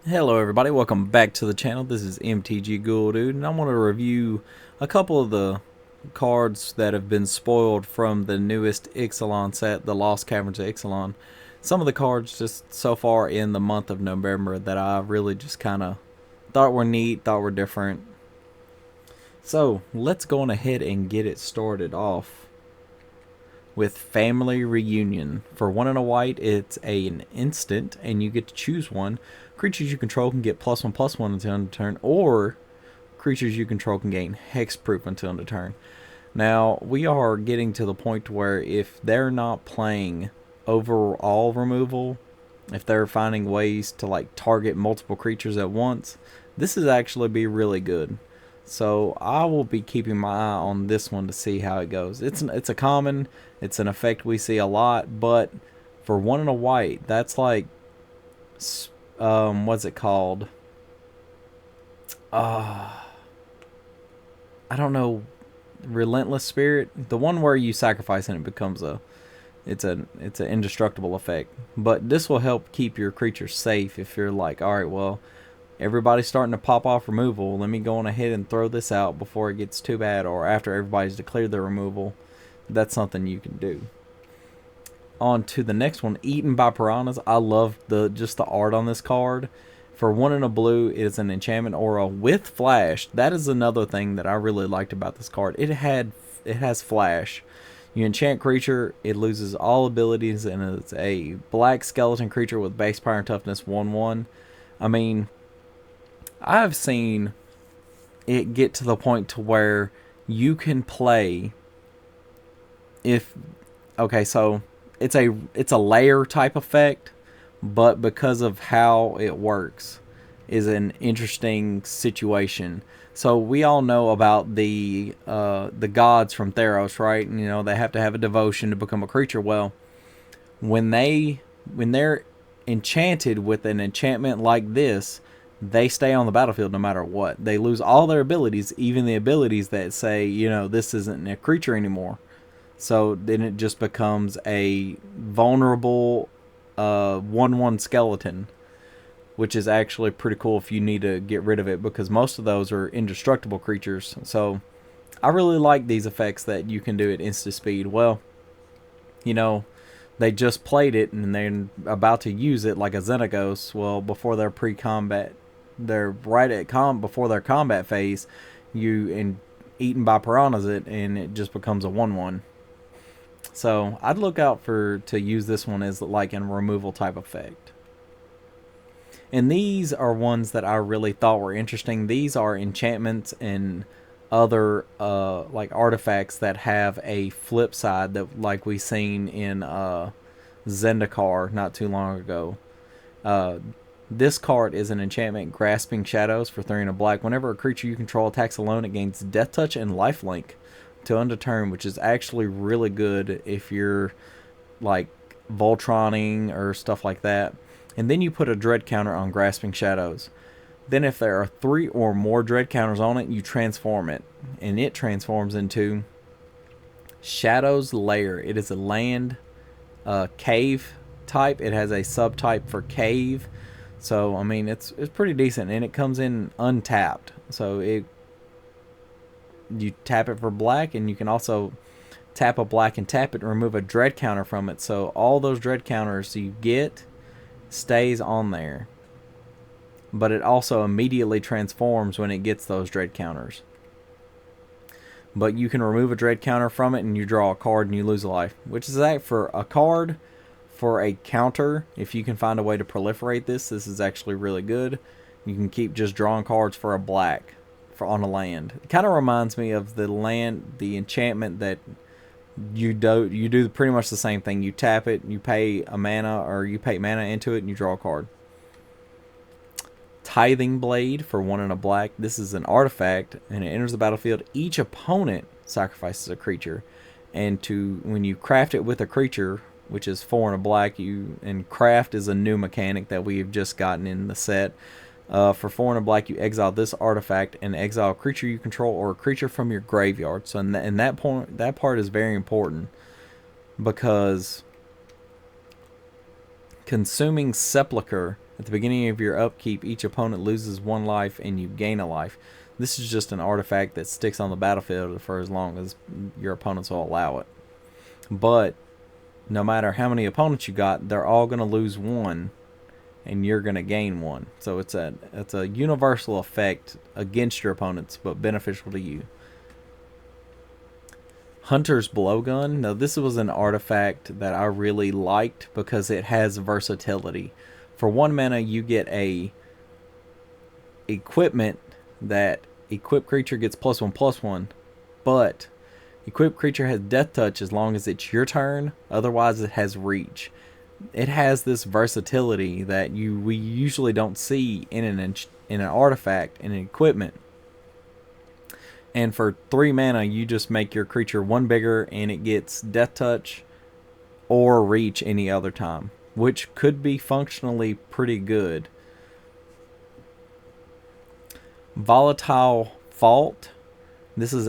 Hello everybody, welcome back to the channel. This is MTG Ghoul Dude, and I want to review a couple of the cards that have been spoiled from the newest Ixalan set, the Lost Caverns of Ixalan. Some of the cards just so far in the month of November that I really just kind of thought were neat, thought were different. So let's go on ahead and get it started off with Family Reunion. For 1 and a white, it's an instant, and you get to choose one. Creatures you control can get +1/+1 until end of turn, or creatures you control can gain hexproof until end of turn. Now, we are getting to the point where if they're not playing overall removal, if they're finding ways to like target multiple creatures at once, this is actually be really good. So I will be keeping my eye on this one to see how it goes. It's a common, it's an effect we see a lot, but for 1 and a white, that's like what's it called? I don't know, Relentless Spirit, the one where you sacrifice and it becomes it's an indestructible effect. But this will help keep your creatures safe if you're like, all right, well, everybody's starting to pop off removal. Let me go on ahead and throw this out before it gets too bad, or after everybody's declared their removal. That's something you can do. On to the next one, Eaten by Piranhas. I love just the art on this card. For 1 and a blue, it is an enchantment aura with flash. That is another thing that I really liked about this card. It has flash. You enchant creature, it loses all abilities, and it's a black skeleton creature with base power and toughness 1/1. I mean, I've seen it get to the point to where you can play if okay, so it's a layer type effect, but because of how it works is an interesting situation. So we all know about the gods from Theros, right? And, you know, they have to have a devotion to become a creature. Well, when they're enchanted with an enchantment like this, they stay on the battlefield no matter what. They lose all their abilities, even the abilities that say, you know, this isn't a creature anymore. So then it just becomes a vulnerable 1/1 skeleton, which is actually pretty cool if you need to get rid of it, because most of those are indestructible creatures. So I really like these effects that you can do at instant speed. Well, you know, they just played it and they're about to use it like a Xenagos. Well, before their pre-combat, they're right at before their combat phase, Eaten by Piranhas it, and it just becomes a 1/1. So I'd look out to use this one as like a removal type effect. And these are ones that I really thought were interesting. These are enchantments and other like artifacts that have a flip side, that like we seen in Zendikar not too long ago. This card is an enchantment, Grasping Shadows, for 3 and a black. Whenever a creature you control attacks alone, it gains Death Touch and Lifelink to end of turn, which is actually really good if you're like Voltroning or stuff like that. And then you put a dread counter on Grasping Shadows. Then if there are 3 or more dread counters on it, you transform it, and it transforms into Shadow's Lair. It is a land cave type. It has a subtype for cave. So I mean, it's pretty decent, and it comes in untapped. So you tap it for black, and you can also tap a black and tap it and remove a dread counter from it. So all those dread counters you get stays on there, but it also immediately transforms when it gets those dread counters. But you can remove a dread counter from it and you draw a card and you lose a life, which is that for a card. For a counter, if you can find a way to proliferate this is actually really good. You can keep just drawing cards for a black on a land. It kind of reminds me of the enchantment that you do pretty much the same thing. You tap it, you pay a mana, or you pay mana into it, and you draw a card. Tithing Blade for 1 and a black. This is an artifact, and it enters the battlefield. Each opponent sacrifices a creature, and when you craft it with a creature, which is 4 and a black, and craft is a new mechanic that we have just gotten in the set. For 4 and a black, you exile this artifact and exile a creature you control or a creature from your graveyard. So, in that part is very important, because Consuming Sepulcher At the beginning of your upkeep, each opponent loses 1 life and you gain a life. This is just an artifact that sticks on the battlefield for as long as your opponents will allow it. But no matter how many opponents you got, they're all going to lose 1 and you're going to gain 1. So it's a universal effect against your opponents, but beneficial to you. Hunter's Blowgun. Now this was an artifact that I really liked because it has versatility. For 1 mana, you get a equipment that equipped creature gets +1/+1, but equipped creature has death touch as long as it's your turn. Otherwise, it has reach. It has this versatility that we usually don't see in an artifact, in an equipment. And for 3 mana, you just make your creature 1 bigger, and it gets death touch or reach any other time, which could be functionally pretty good. Volatile Fault. This is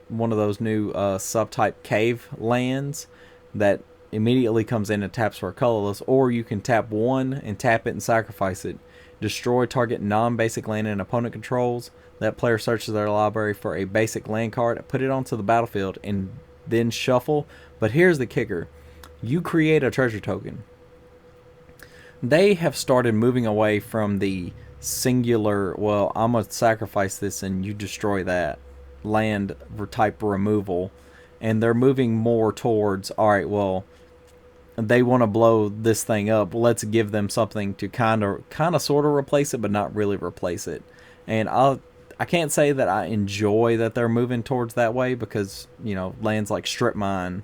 one of those new subtype cave lands that immediately comes in and taps for a colorless, or you can tap 1 and tap it and sacrifice it. Destroy target non-basic land an opponent controls. That player searches their library for a basic land card, put it onto the battlefield, and then shuffle. But here's the kicker. You create a treasure token. They have started moving away from the singular, well, I'm going to sacrifice this and you destroy that land type removal. And they're moving more towards, alright, well, they want to blow this thing up. Let's give them something to kind of sort of replace it, but not really replace it. And I can't say that I enjoy that they're moving towards that way, because, you know, lands like Strip Mine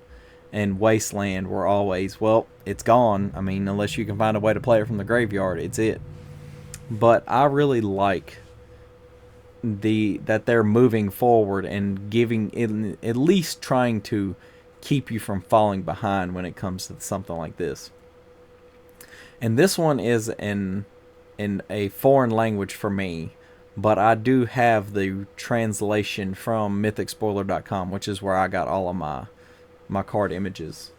and Wasteland were always, well, it's gone. I mean, unless you can find a way to play it from the graveyard, it's it. But I really like that they're moving forward and giving, at least trying to keep you from falling behind when it comes to something like this. And this one is in a foreign language for me, but I do have the translation from mythicspoiler.com, which is where I got all of my card images.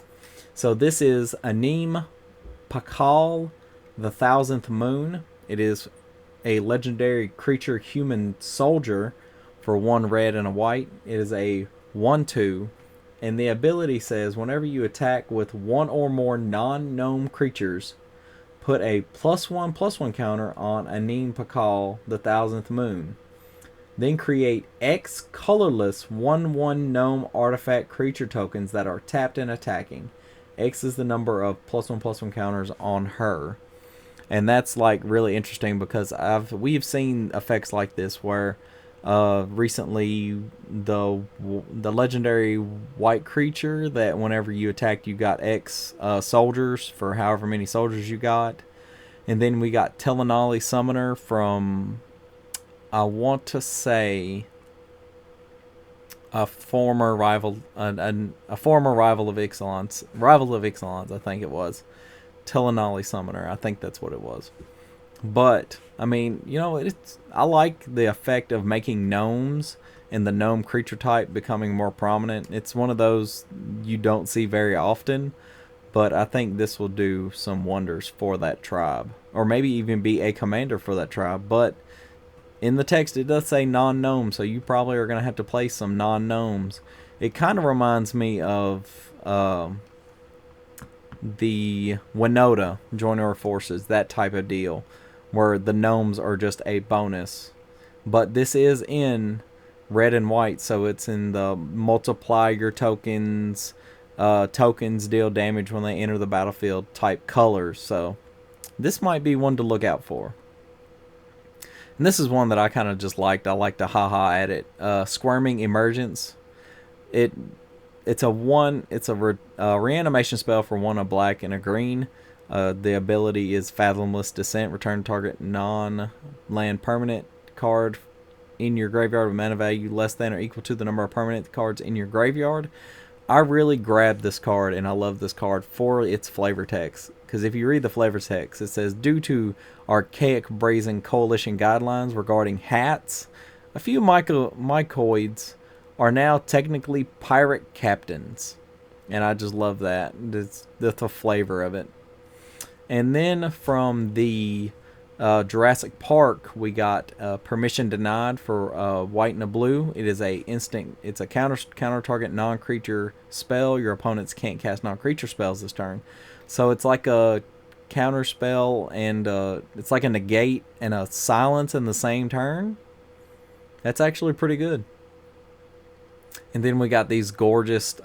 So this is Anim Pakal, the Thousandth Moon. It is a legendary creature human soldier for 1 red and a white. It is a 1/2, and the ability says whenever you attack with 1 or more non-gnome creatures, put a +1/+1 counter on Anim Pakal, the Thousandth Moon. Then create X colorless 1/1 gnome artifact creature tokens that are tapped and attacking. X is the number of +1/+1 counters on her. And that's like really interesting because we've seen effects like this where recently the legendary white creature that whenever you attacked you got X soldiers for however many soldiers you got. And then we got Telenali Summoner from, I want to say, a former rival of Ixalan's, Rivals of Ixalan's, I think it was. Telenali Summoner, I think that's what it was. But I mean, you know, I like the effect of making gnomes and the gnome creature type becoming more prominent. It's one of those you don't see very often, but I think this will do some wonders for that tribe, or maybe even be a commander for that tribe. But in the text it does say non-gnome, so you probably are going to have to play some non-gnomes. It kind of reminds me of the Winota, Join Our Forces, that type of deal, where the gnomes are just a bonus. But this is in red and white, so it's in the multiply your tokens, tokens deal damage when they enter the battlefield type colors. So this might be one to look out for. And this is one that I kind of just liked. I like to haha at it. Squirming Emergence. It's a reanimation spell for 1 a black and a green. The ability is Fathomless Descent. Return target non-land permanent card in your graveyard with mana value less than or equal to the number of permanent cards in your graveyard. I really grabbed this card, and I love this card for its flavor text. Because if you read the flavor text, it says, due to archaic Brazen Coalition guidelines regarding hats, a few mycoids are now technically pirate captains. And I just love that. It's the flavor of it. And then from the Jurassic Park, we got permission denied for white and a blue. It is a instant. It's a counter target non-creature spell. Your opponents can't cast non-creature spells this turn. So it's like a counter spell, and it's like a negate and a silence in the same turn. That's actually pretty good. And then we got these gorgeous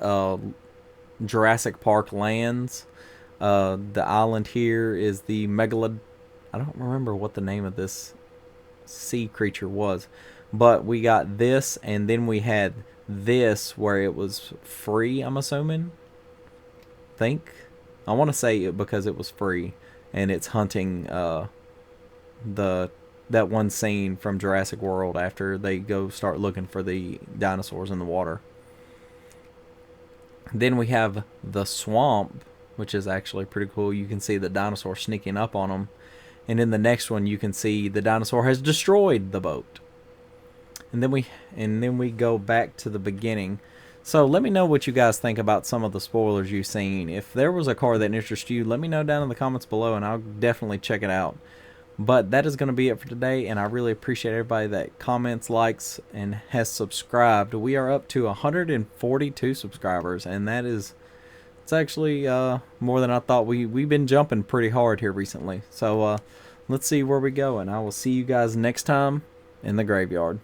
Jurassic Park lands. The island here is the Megalod. I don't remember what the name of this sea creature was, but we got this, and then we had this where it was free. I'm assuming. I want to say it because it was free, and it's hunting the that one scene from Jurassic World after they go start looking for the dinosaurs in the water. Then we have the swamp, which is actually pretty cool. You can see the dinosaur sneaking up on them. And in the next one, you can see the dinosaur has destroyed the boat. And then we go back to the beginning. So let me know what you guys think about some of the spoilers you've seen. If there was a card that interests you, let me know down in the comments below, and I'll definitely check it out. But that is going to be it for today, and I really appreciate everybody that comments, likes, and has subscribed. We are up to 142 subscribers, and it's actually more than I thought. We've been jumping pretty hard here recently. So let's see where we go, and I will see you guys next time in the graveyard.